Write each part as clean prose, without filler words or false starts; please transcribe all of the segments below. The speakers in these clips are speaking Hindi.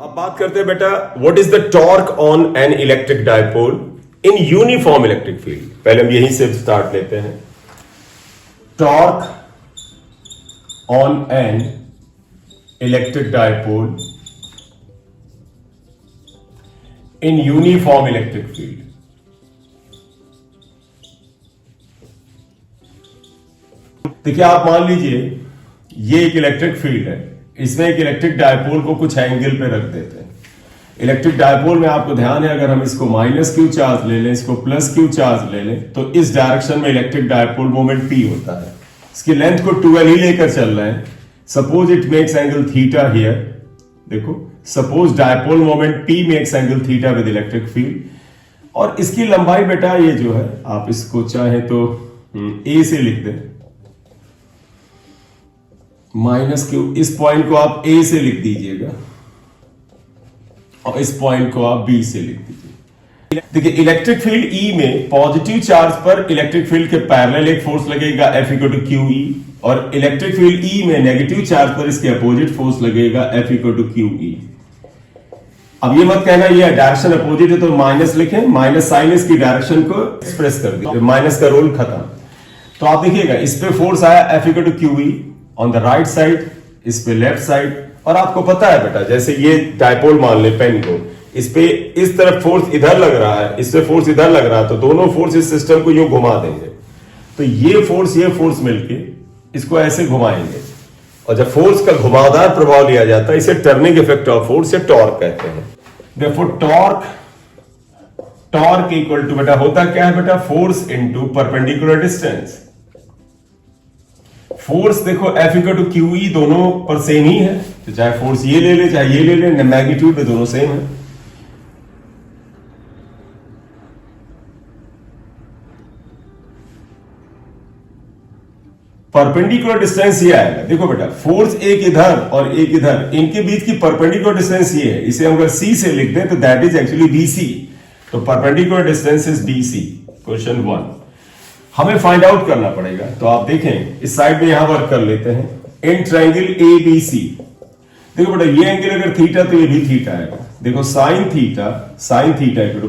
अब बात करते हैं बेटा, what is the torque on an electric dipole in uniform electric field. पहले हम यहीं से स्टार्ट लेते हैं। Torque on an electric dipole in uniform electric field. देखिए, आप मान लीजिए ये एक इलेक्ट्रिक फील्ड है, इसमें एक इलेक्ट्रिक डायपोल को कुछ एंगल पे रख देते हैं। इलेक्ट्रिक डायपोल में आपको ध्यान है, अगर हम इसको माइनस क्यू चार्ज ले लें, इसको प्लस क्यू चार्ज ले लें, तो इस डायरेक्शन में इलेक्ट्रिक डायपोल मोमेंट पी होता है। इसकी लेंथ को 12 ही लेकर चल रहे हैं। Suppose it makes angle theta here. देखो, suppose dipole moment P makes angle theta with electric field, और इसकी लंबाई बेटा ये जो है, आप इसको चाहे तो ए से लिख दें, माइनस क्यू। इस पॉइंट को आप ए से लिख दीजिएगा और इस पॉइंट को आप बी से लिख दीजिए। देखिए, इलेक्ट्रिक फील्ड ई में पॉजिटिव चार्ज पर इलेक्ट्रिक फील्ड के पैरेलल एक फोर्स लगेगा F = QE, और इलेक्ट्रिक फील्ड ई में नेगेटिव चार्ज पर इसके अपोजिट फोर्स लगेगा F = QE। अब ये मत कहना ये डायरेक्शन अपोजिट है तो माइनस लिखें, माइनस साइन इसकी डायरेक्शन को एक्सप्रेस कर दीजिए, माइनस का रोल खत्म। तो आप देखिएगा, इस पे फोर्स आया F = QE on the right side, इस पे लेफ्ट साइड। और आपको पता है बेटा, जैसे ये डायपोल मान ले पेन को, इस पे इस तरफ फोर्स इधर लग रहा है, इस पे फोर्स इधर लग रहा है, तो दोनों फोर्स इस सिस्टम को यूं घुमा देंगे। तो ये फोर्स मिलके इसको ऐसे घुमाएंगे, और जब फोर्स का घुमावदार प्रभाव लिया जाता है, इसे टर्निंग इफेक्ट ऑफ फोर्स या टॉर्क कहते हैं। देखो, टॉर्क इक्वल टू बेटा होता क्या है बेटा, force into perpendicular distance. Force देखो F = QE दोनों पर सेम ही है, तो चाहे फोर्स ये ले ले चाहे ये ले ले, मैग्नीट्यूड में दोनों सेम है। परपेंडिकुलर डिस्टेंस ये आएगा। देखो बेटा, फोर्स एक इधर और एक इधर, इनके बीच की परपेंडिकुलर डिस्टेंस ये है। इसे हम अगर C से लिख दें तो दैट इज एक्चुअली BC। तो perpendicular distance is BC। Question 1 हमें फाइंड आउट करना पड़ेगा। तो आप देखें, इस साइड में यहां वर्क कर लेते हैं। इन ट्रायंगल ABC, देखो बेटा, ये एंगल अगर थीटा तो ये भी थीटा आएगा। देखो, sine theta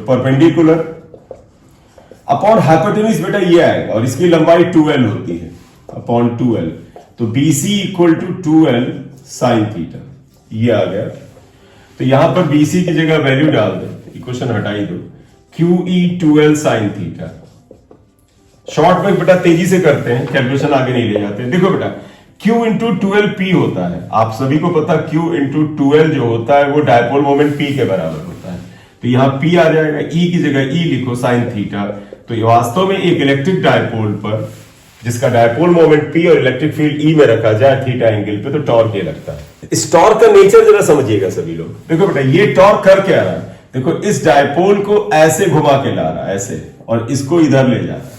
perpendicular upon hypotenuse बेटा ये आएगा, और इसकी लंबाई 2l होती है अपॉन 2l। तो BC = 2l साइन थीटा, ये आ गया। तो यहां पर BC की जगह वैल्यू डाल दो, इक्वेशन हटाई दो, QE 2l sine theta. Short में बेटा तेजी से करते हैं, कैलकुलेशन आगे नहीं ले जाते। देखो बेटा, Q × 2lP होता है। आप सभी को पता, Q × 2l जो होता है वो डायपोल मोमेंट P के बराबर होता है। तो यहां P आ जाएगा, E की जगह E लिखो साइन थीटा। तो ये वास्तव में एक इलेक्ट्रिक डायपोल पर जिसका डायपोल मोमेंट P और इलेक्ट्रिक फील्ड E में रखा जाए थीटा एंगल पे, तो टॉर्क ये लगता है। इस टॉर्क का नेचर जरा समझिएगा सभी लोग। देखो बेटा, ये टॉर्क कर क्या रहा है, देखो इस डायपोल को ऐसे घुमा के ला रहा है, ऐसे, और इसको इधर ले जा रहा है।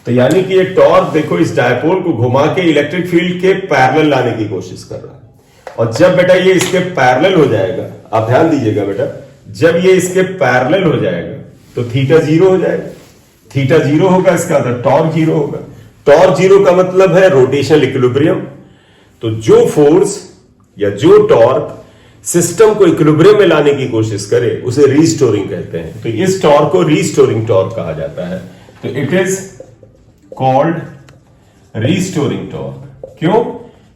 तो यानी कि ये टॉर्क देखो इस डायपोल को घुमा के इलेक्ट्रिक फील्ड के पैरेलल लाने की कोशिश कर रहा है। और जब बेटा ये इसके पैरेलल हो जाएगा, आप ध्यान दीजिएगा बेटा, जब ये इसके पैरेलल हो जाएगा तो थीटा 0 हो जाएगा। थीटा 0 होगा, इसका मतलब टॉर्क 0 होगा। टॉर्क 0 का मतलब है रोटेशनल इक्विलिब्रियम। तो जो फोर्स या जो टॉर्क सिस्टम को इक्विलिब्रियम में लाने की कोशिश करे उसे रीस्टोरिंग कहते हैं। तो इस टॉर्क को रीस्टोरिंग टॉर्क कहा जाता है। तो it is called restoring torque. क्यों?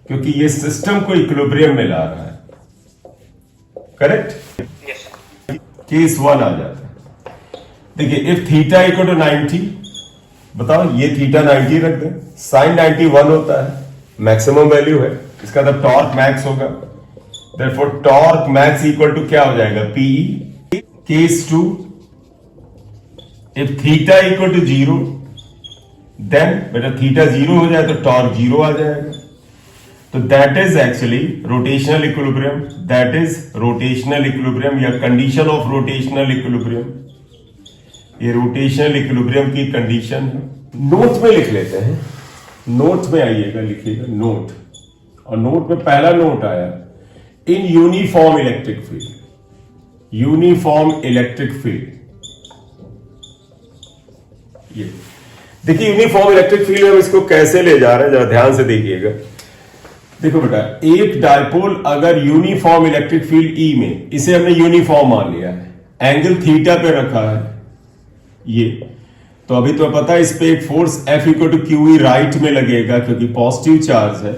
क्योंकि ये सिस्टम को इक्विलिब्रियम में ला रहा है। करेक्ट? केस 1 आ जाता है। देखिए, इफ थीटा = 90, बताओ ये थीटा 90 रख दें, साइन 91 होता है, मैक्सिमम वैल्यू है, इसका मतलब टॉर्क मैक्स होगा। Therefore torque max equal to क्या हो जाएगा, PE। Case 2, if theta = 0, then बेटा थीटा 0 हो जाए तो टॉर्क 0 आ जाएगा। तो that is actually rotational equilibrium. That is rotational equilibrium या कंडीशन ऑफ रोटेशनल इक्विलिब्रियम। ये रोटेशनल इक्विलिब्रियम की कंडीशन है। नोट में लिख लेते हैं, नोट में आइएगा, लिखिएगा नोट। और नोट में पहला नोट आया, इन uniform electric field. Uniform electric field, ये देखिए यूनिफॉर्म इलेक्ट्रिक फील्ड में हम इसको कैसे ले जा रहे हैं, जरा ध्यान से देखिएगा। देखो बेटा, एक डायपोल अगर यूनिफॉर्म इलेक्ट्रिक फील्ड ई में, इसे हमने यूनिफॉर्म मान लिया है, एंगल थीटा पे रखा है ये, तो अभी तो पता है इस पे एक force F equal to Q E right में लगेगा क्योंकि पॉजिटिव चार्ज है,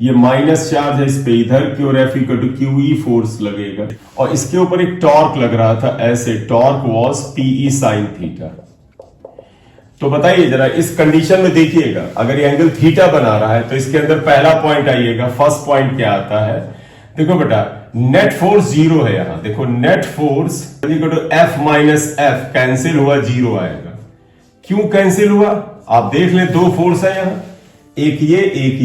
ये माइनस चार्ज है इस पे इधर की ओर, F equal to Q E force लगेगा, और इसके ऊपर एक टॉर्क लग रहा था ऐसे, torque was PE sine theta. तो बताइए जरा, इस कंडीशन में देखिएगा, अगर ये एंगल थीटा बना रहा है तो इसके अंदर पहला पॉइंट आइएगा, फर्स्ट पॉइंट क्या आता है, देखो बेटा नेट फोर्स जीरो है यहां, देखो net force equal to F minus F, cancel हुआ, जीरो आएगा। क्यों कैंसिल हुआ, आप देख लें, दो फोर्स है यहां, एक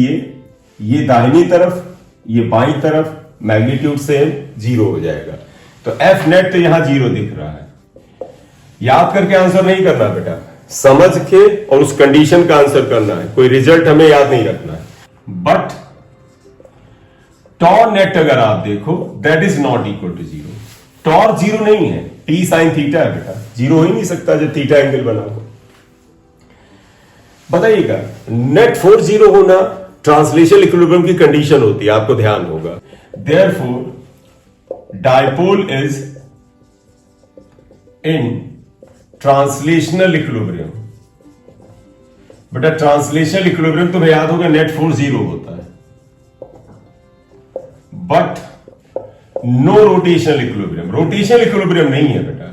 ये दाहिनी तरफ, ये बाईं तरफ, मैग्नीट्यूड सेम, जीरो हो जाएगा। तो F नेट तो यहां जीरो दिख रहा है। याद करके आंसर नहीं करना बेटा, समझ के और उस कंडीशन का आंसर करना है, कोई रिजल्ट हमें याद नहीं रखना है। बट टॉर नेट अगर आप देखो, that is not equal to zero, torque zero नहीं है, T साइन थीटा है बेटा, जीरो हो ही नहीं सकता जब थीटा एंगल बना हो। बताइएगा, नेट फोर्स जीरो होना ट्रांसलेशनल इक्विलिब्रियम की कंडीशन होती है, आपको ध्यान होगा। Therefore dipole is in translational equilibrium. बेटा ट्रांसलेशनल इक्विलिब्रियम तुम्हें याद होगा, नेट फोर्स जीरो होता है, but no rotational equilibrium, rotational equilibrium नहीं है बेटा,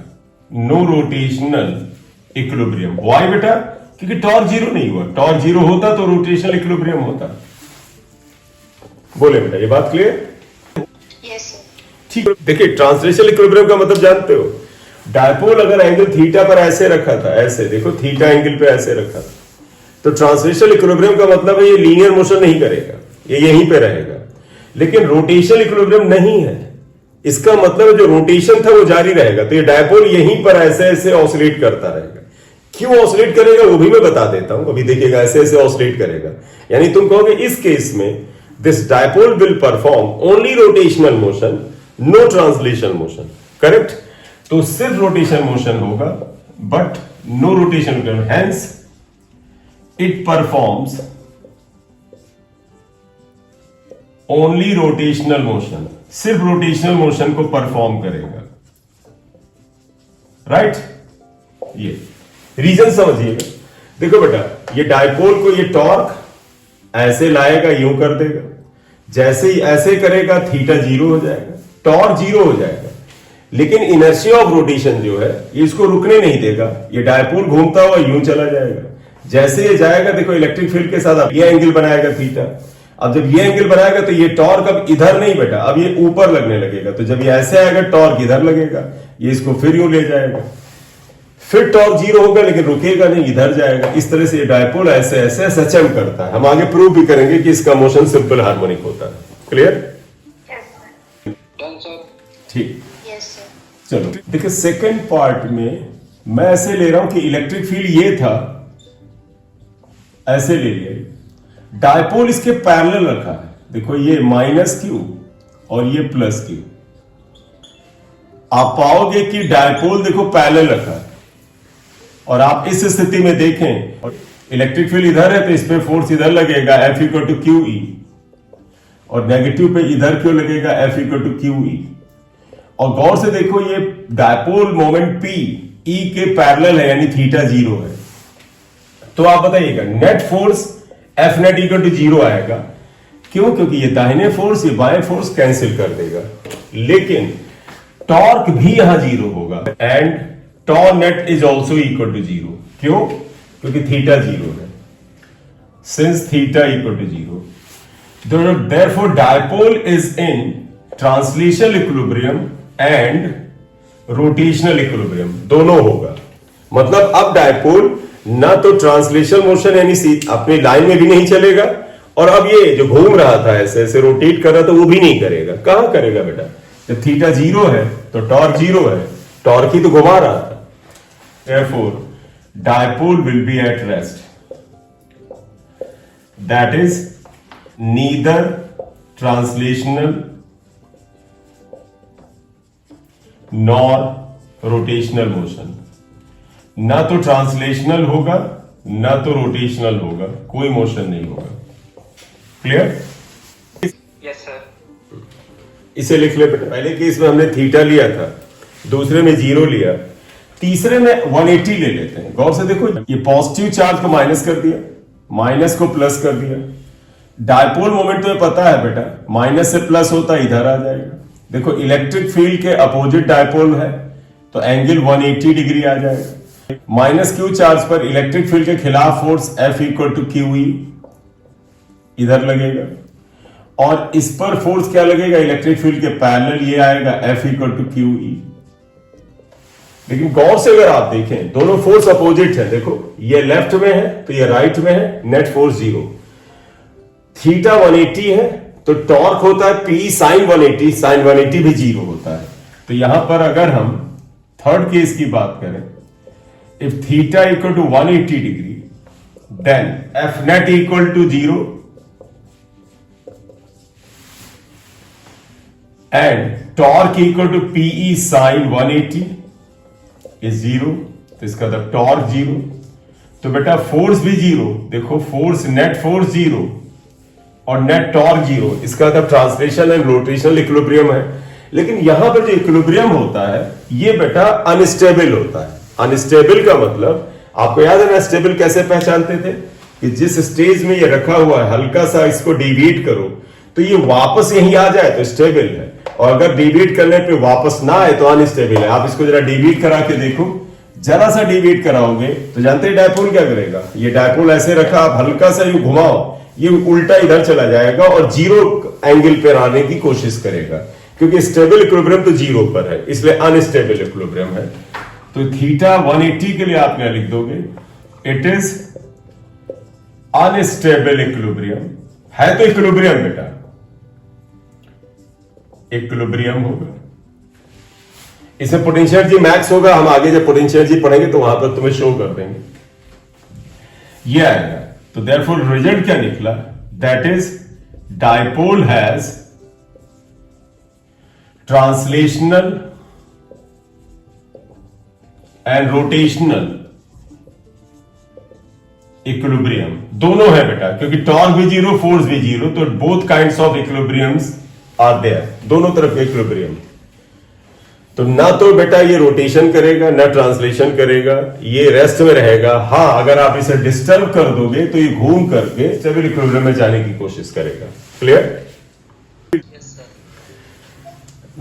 नो रोटेशनल इक्विलिब्रियम। व्हाई बेटा, क्योंकि टॉर्क जीरो नहीं हुआ, टॉर्क जीरो होता तो रोटेशनल इक्विलिब्रियम होता। बोले बेटा, ये बात क्लियर? यस ठीक है। देखिए ट्रांसलेशनल इक्विलिब्रियम का मतलब जानते हो, डायपोल अगर एंगल थीटा पर ऐसे रखा था, ऐसे देखो थीटा एंगल पे ऐसे रखा था, तो ट्रांसलेशनल इक्विलिब्रियम का मतलब है ये लीनियर मोशन नहीं करेगा, ये यहीं पे रहेगा। लेकिन रोटेशनल इक्विलिब्रियम नहीं है, इसका मतलब जो रोटेशन था वो जारी रहेगा, तो ये डायपोल यहीं पर ऐसे ऐसे ऑसिलेट करता रहेगा। क्यों ऑसिलेट करेगा वो भी मैं बता देता हूं, अभी देखिएगा ऐसे ऐसे ऑसिलेट करेगा। यानी तुम कहोगे इस केस में this dipole will perform only rotational motion, no translational motion, correct? तो सिर्फ रोटेशनल मोशन होगा but no rotation, hence it performs only rotational motion, सिर्फ रोटेशनल मोशन को परफॉर्म करेगा, राइट? ये रीजन समझिएगा। देखो बेटा, ये डायपोल को ये टॉर्क ऐसे लाएगा, यूं कर देगा, जैसे ही ऐसे करेगा थीटा जीरो हो जाएगा, टॉर्क जीरो हो जाएगा, लेकिन इनर्शिया ऑफ रोटेशन जो है ये इसको रुकने नहीं देगा, ये डायपोल घूमता हुआ यूं चला जाएगा। जैसे ये जाएगा, देखो इलेक्ट्रिक फील्ड के साथ अब ये एंगल बनाएगा थीटा, अब जब ये एंगल बनाएगा तो ये टॉर्क अब इधर नहीं बेटा, अब ये ऊपर लगने लगेगा, तो जब ये ऐसे आएगा टॉर्क इधर लगेगा, ये इसको फिर यूं ले जाएगा, फिर टॉर्क जीरो होगा लेकिन रुकेगा नहीं, इधर जाएगा। इस तरह से ये डायपोल ऐसे ऐसे सचम करता है। हम आगे प्रूव भी करेंगे कि इसका मोशन सिंपल हार्मोनिक होता है। क्लियर? ठीक, यस सर। चलो देखिए सेकंड पार्ट में मैं ऐसे ले रहा हूं कि इलेक्ट्रिक फील्ड ये था, ऐसे ले लिया, डायपोल इसके पैरेलल रखा है, देखो ये माइनस क्यू और ये प्लस क्यू, आप पाओगे कि डायपोल देखो पैरेलल रखा है, और आप इस स्थिति में देखें इलेक्ट्रिक फील्ड इधर है तो इस पे फोर्स इधर लगेगा, F equal to Q E, और नेगेटिव पे इधर क्यों लगेगा, F equal to Q E. और गौर से देखो ये डायपोल मोमेंट P E के पैरेलल है, यानी थीटा जीरो है। तो आप बताइएगा net force F net equal to zero आएगा, क्यों? क्योंकि ये दाहिने फोर्स ये बाएं फोर्स कैंसिल कर देगा, लेकिन टॉर्क भी यहां जीरो होगा, and torque net is also equal to zero. क्यों? क्योंकि थीटा जीरो है, since theta equal to zero, therefore dipole is in translational equilibrium and rotational equilibrium, दोनों होगा। मतलब अब डायपोल ना तो ट्रांसलेशनल मोशन यानी अपनी लाइन में भी नहीं चलेगा, और अब ये जो घूम रहा था ऐसे ऐसे रोटेट कर रहा था वो भी नहीं करेगा। कहां करेगा बेटा? जब थीटा जीरो है तो टॉर्क जीरो है, टॉर्क ही तो घुमा रहा था। Therefore, dipole will be at rest. That is neither translational nor rotational motion. ना तो ट्रांसलेशनल होगा ना तो रोटेशनल होगा, कोई मोशन नहीं होगा। क्लियर? Yes sir. इसे लिख ले बेटा। पहले केस में हमने थीटा लिया था, दूसरे में 0 लिया, तीसरे में 180 ले लेते हैं। गौर से देखो, ये पॉजिटिव चार्ज को माइनस कर दिया, माइनस को प्लस कर दिया। डायपोल मोमेंट तुम्हें पता है बेटा, माइनस से प्लस होता है इधर आ जाएगा। देखो इलेक्ट्रिक फील्ड के अपोजिट डायपोल है तो एंगल 180 डिग्री आ जाएगा। माइनस क्यू चार्ज पर इलेक्ट्रिक फील्ड के खिलाफ force F equal to Q E इधर लगेगा, और इस पर फोर्स क्या लगेगा इलेक्ट्रिक फील्ड के पैरेलल, ये आएगा F equal to Q E. लेकिन गौर से अगर आप देखें दोनों फोर्स अपोजिट है। देखो ये लेफ्ट में है तो ये राइट में है, नेट फोर्स 0। थीटा 180 है तो टॉर्क होता है P साइन 180, साइन 180 भी 0 होता है। तो यहां पर अगर हम थर्ड केस की बात करें, if theta equal to 180 degree then F net equal to 0 and torque equal to PE sine 180 is 0। तो इसका मतलब टॉर्क 0, तो बेटा फोर्स भी 0। देखो फोर्स, नेट फोर्स 0 और नेट टॉर्क 0, इसका मतलब ट्रांसलेशन एंड रोटेशनल इक्विलिब्रियम है। लेकिन यहां पर जो इक्विलिब्रियम होता है ये बेटा अनस्टेबल होता है। अनस्टेबल का मतलब आपको याद है ना, स्टेबल कैसे पहचानते थे कि जिस स्टेज में ये रखा हुआ है हल्का सा इसको डिवीट करो तो ये वापस यहीं आ जाए तो स्टेबल है, और अगर डिवीट करने पे वापस ना आए तो अनस्टेबल है। आप इसको जरा डिवीट करा के देखो, जरा सा डिवीट कराओगे तो जानते हैं डायपोल क्या करेगा। ये डायपोल ऐसे रखा, आप हल्का सा यूं घुमाओ, ये उल्टा इधर चला जाएगा और 0 एंगल पर आने की कोशिश करेगा, क्योंकि स्टेबल इक्विलिब्रियम तो 0 पर है, इसलिए अनस्टेबल इक्विलिब्रियम है। तो थीटा 180 के लिए आप क्या लिख दोगे, इट इज अनस्टेबल इक्विलिब्रियम। है तो इक्विलिब्रियम बेटा, इक्विलिब्रियम होगा। इसमें पोटेंशियल एनर्जी मैक्स होगा, हम आगे जब पोटेंशियल एनर्जी पढ़ेंगे तो वहां पर तुम्हें शो कर देंगे, ये आएगा। तो देयरफॉर रिजल्ट क्या निकला, that is dipole has translational and rotational equilibrium दोनों है बेटा, क्योंकि टॉर्क भी 0 फोर्स भी 0, तो both kinds of equilibriums are there, दोनों तरफ के इक्विलिब्रियम। तो ना तो बेटा ये रोटेशन करेगा ना ट्रांसलेशन करेगा, ये रेस्ट में रहेगा। हाँ अगर आप इसे डिस्टर्ब कर दोगे तो ये घूम करके स्टेबल इक्विलिब्रियम में जाने की कोशिश करेगा। क्लियर?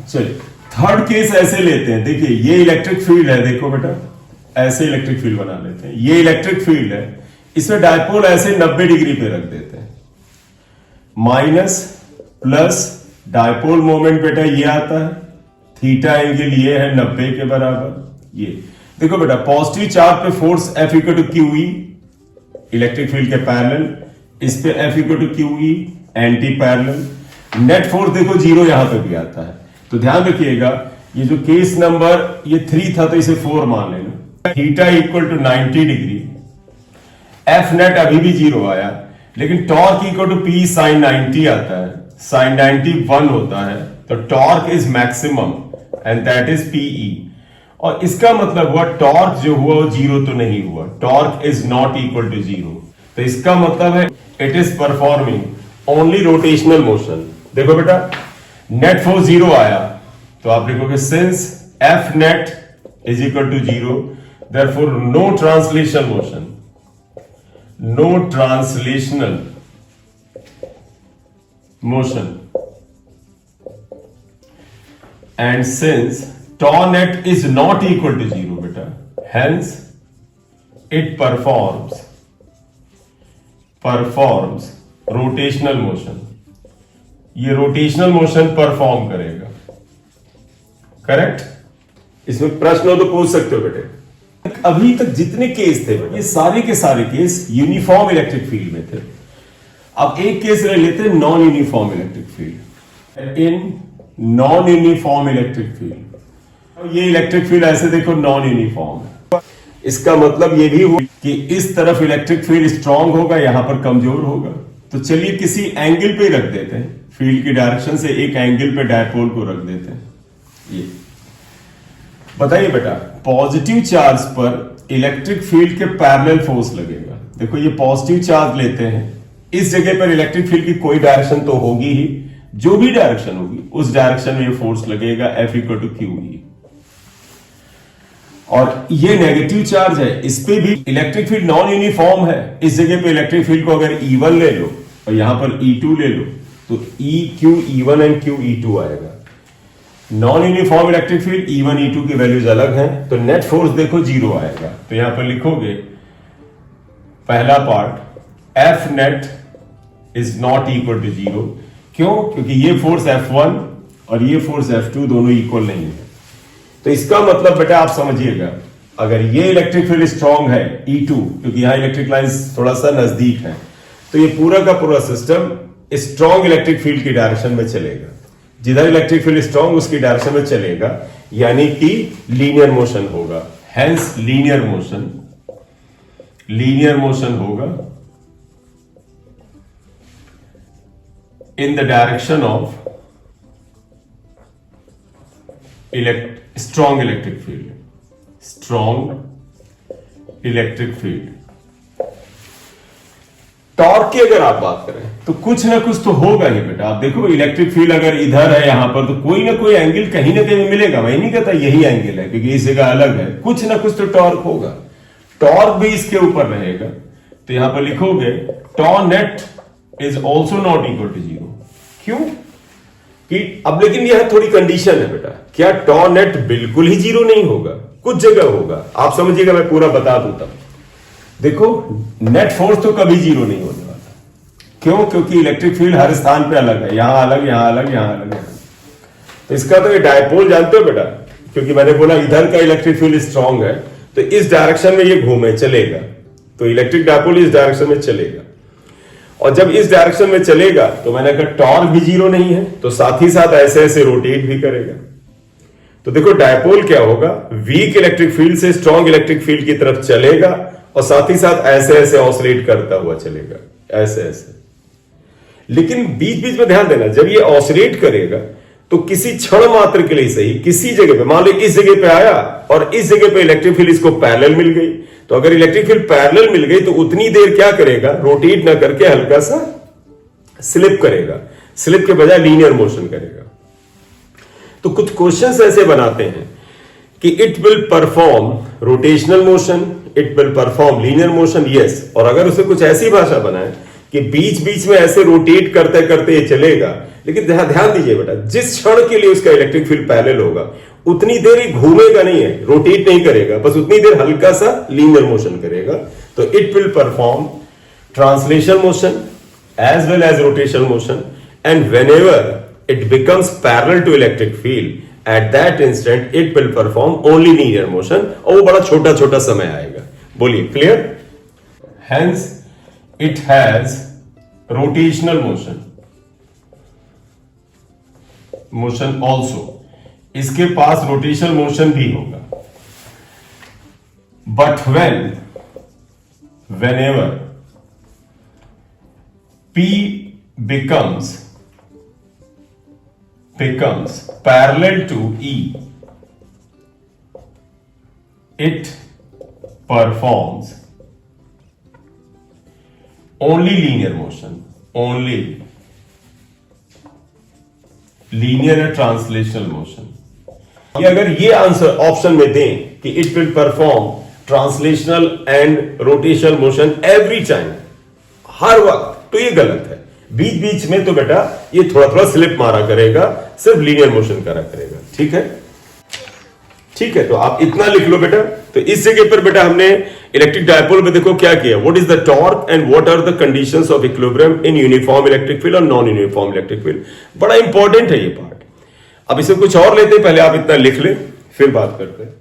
चलिए थर्ड केस ऐसे लेते हैं। देखिए ये इलेक्ट्रिक फील्ड है, देखो बेटा ऐसे इलेक्ट्रिक फील्ड बना लेते हैं। ये इलेक्ट्रिक फील्ड है, इसमें डायपोल ऐसे 90 डिग्री पे रख देते हैं, माइनस प्लस डायपोल मोमेंट बेटा ये आता है, थीटा एंगल ये है 90 के बराबर। ये देखो बेटा पॉजिटिव चार्ज पे force F equal to Q E, electric field के पैरेलल, इस पे F equal to Q E anti parallel. Net force देखो 0 यहां पे भी आता है, तो ध्यान रखिएगा ये जो केस नंबर ये 3 था तो इसे 4 मान लेना। Theta equal to 90 degree, F net अभी भी 0 आया, लेकिन torque equal to P sine 90 आता है, साइन 90 1 होता है, तो torque is maximum and that is PE। और इसका मतलब हुआ टॉर्क जो हुआ वो 0 तो नहीं हुआ, torque is not equal to 0। तो इसका मतलब है it is performing only rotational motion. देखो बेटा नेट फोर्स 0 आया तो आप लिखोगे since F net is equal to 0 therefore no translation motion, no translational motion, and since tau net is not equal to 0 beta, hence it performs rotational motion। ये रोटेशनल मोशन परफॉर्म करेगा। करेक्ट? इसमें प्रश्न हो तो पूछ सकते हो बेटे। अभी तक जितने केस थे ये सारे के सारे केस यूनिफॉर्म इलेक्ट्रिक फील्ड में थे। अब एक केस ले लेते हैं non uniform electric field. In non uniform electric field, ये इलेक्ट्रिक फील्ड ऐसे देखो नॉन यूनिफॉर्म है, इसका मतलब ये भी हुआ कि इस तरफ इलेक्ट्रिक फील्ड स्ट्रांग होगा, यहां पर कमजोर होगा। तो चलिए किसी एंगल पे रख देते हैं, फील्ड की डायरेक्शन से एक एंगल पे डायपोल को रख देते हैं। ये बताइए बेटा पॉजिटिव चार्ज पर इलेक्ट्रिक फील्ड के पैरेलल फोर्स लगेगा। देखो ये पॉजिटिव चार्ज लेते हैं, इस जगह पर इलेक्ट्रिक फील्ड की कोई डायरेक्शन तो होगी ही, जो भी डायरेक्शन होगी उस डायरेक्शन में ये फोर्स लगेगा F इक्वल टू QE। और ये नेगेटिव चार्ज है, इस पे भी इलेक्ट्रिक फील्ड नॉन यूनिफॉर्म है। इस जगह पे इलेक्ट्रिक फील्ड को अगर E1 ले लो और यहां पर E2 ले लो तो EQ E1 and Q E2 आएगा। Non uniform electric field E1 E2 की वैल्यूज अलग हैं, तो नेट फोर्स देखो 0 आएगा। तो यहां पर लिखोगे पहला part F net is not equal to 0। क्यों? क्योंकि ये फोर्स F1 और ये फोर्स F2 दोनों इक्वल नहीं है। तो इसका मतलब बेटा आप समझिएगा, अगर ये इलेक्ट्रिक फील्ड स्ट्रांग है E2, क्योंकि यहां इलेक्ट्रिक लाइंस थोड़ा सा नजदीक है, तो ये पूरा का पूरा सिस्टम स्ट्रांग इलेक्ट्रिक फील्ड की डायरेक्शन में चलेगा। जिधर इलेक्ट्रिक फील्ड स्ट्रांग उसकी डायरेक्शन में चलेगा, यानी कि लीनियर मोशन होगा। हेंस लीनियर मोशन होगा in the direction of strong electric field. Torque की अगर आप बात करें तो कुछ ना कुछ तो होगा ही बेटा। आप देखो इलेक्ट्रिक फील्ड अगर इधर है यहां पर, तो कोई ना कोई एंगल कहीं ना कहीं मिलेगा। मैं नहीं कहता यही एंगल है, क्योंकि इस जगह अलग है, कुछ ना कुछ तो टॉर्क होगा। टॉर्क भी इसके ऊपर रहेगा। तो यहां पर लिखोगे tau net is also not equal to 0। क्यों? कि अब लेकिन यह थोड़ी कंडीशन है बेटा, क्या टॉ नेट बिल्कुल ही 0 नहीं होगा? कुछ जगह होगा। आप समझिएगा, मैं पूरा बता दूं तब। देखो नेट फोर्स तो कभी 0 नहीं होने वाला। क्यों? क्योंकि इलेक्ट्रिक फील्ड हर स्थान पे अलग है, यहां अलग, यहां अलग, यहां अलग है। तो इसका तो ये डायपोल जानते हो बेटा, क्योंकि मैंने बोला इधर का इलेक्ट्रिक फील्ड स्ट्रांग है, तो इस डायरेक्शन में ये घूमे चलेगा, तो इलेक्ट्रिक डायपोल इस डायरेक्शन में चलेगा। और जब इस डायरेक्शन में चलेगा तो मैंने कहा टॉर्क भी 0 नहीं है, तो साथ ही साथ ऐसे ऐसे रोटेट भी करेगा। तो देखो डायपोल क्या होगा, वीक इलेक्ट्रिक फील्ड से स्ट्रांग इलेक्ट्रिक फील्ड की तरफ चलेगा और साथ ही साथ ऐसे ऐसे ऑसिलेट करता हुआ चलेगा, ऐसे ऐसे। लेकिन बीच बीच में ध्यान देना, जब ये ऑसिलेट करेगा तो किसी क्षण मात्र के लिए सही किसी जगह पे, मान लो इस जगह पे आया और इस जगह पे इलेक्ट्रिक फील्ड इसको पैरेलल मिल गई, तो अगर इलेक्ट्रिक फील्ड पैरेलल मिल गई तो उतनी देर क्या करेगा, रोटेट ना करके हल्का सा स्लिप करेगा, स्लिप के बजाय लीनियर मोशन करेगा। तो कुछ क्वेश्चंस ऐसे बनाते हैं कि it will perform rotational motion, it will perform linear motion, yes. और अगर उसे कुछ ऐसी भाषा बनाए कि बीच बीच में ऐसे रोटेट करते करते ये चलेगा, लेकिन ध्यान दीजिए बेटा, जिस क्षण के लिए उसका इलेक्ट्रिक फील्ड पैरेलल होगा उतनी देर ही घूमेगा नहीं है, रोटेट नहीं करेगा, बस उतनी देर हल्का सा लीनियर मोशन करेगा। तो it will perform translational motion as well as rotational motion, and whenever it becomes parallel to electric field, at that instant it will perform only linear motion, और वो बड़ा छोटा छोटा समय आएगा। बोलिए, clear? Hence it has rotational motion also, इसके पास रोटेशनल मोशन भी होगा। But whenever P becomes parallel to E, it performs only linear motion, only linear and translational motion। ये अगर ये आंसर ऑप्शन में दें कि it will perform translational and rotational motion every time, हर वक्त, तो ये गलत है। बीच बीच में तो बेटा ये थोड़ा थोड़ा स्लिप मारा करेगा, सिर्फ लीनियर मोशन करा करेगा। ठीक है, ठीक है। तो आप इतना लिख लो बेटा। तो इस जगह पर बेटा हमने इलेक्ट्रिक डायपोल में देखो क्या किया, what is the torque and what are the conditions of equilibrium in uniform electric field और नॉन यूनिफॉर्म इलेक्ट्रिक फील्ड। बड़ा इंपॉर्टेंट है ये पार्ट। अब इसे कुछ और लेते हैं, पहले आप इतना लिख लें फिर बात करते हैं।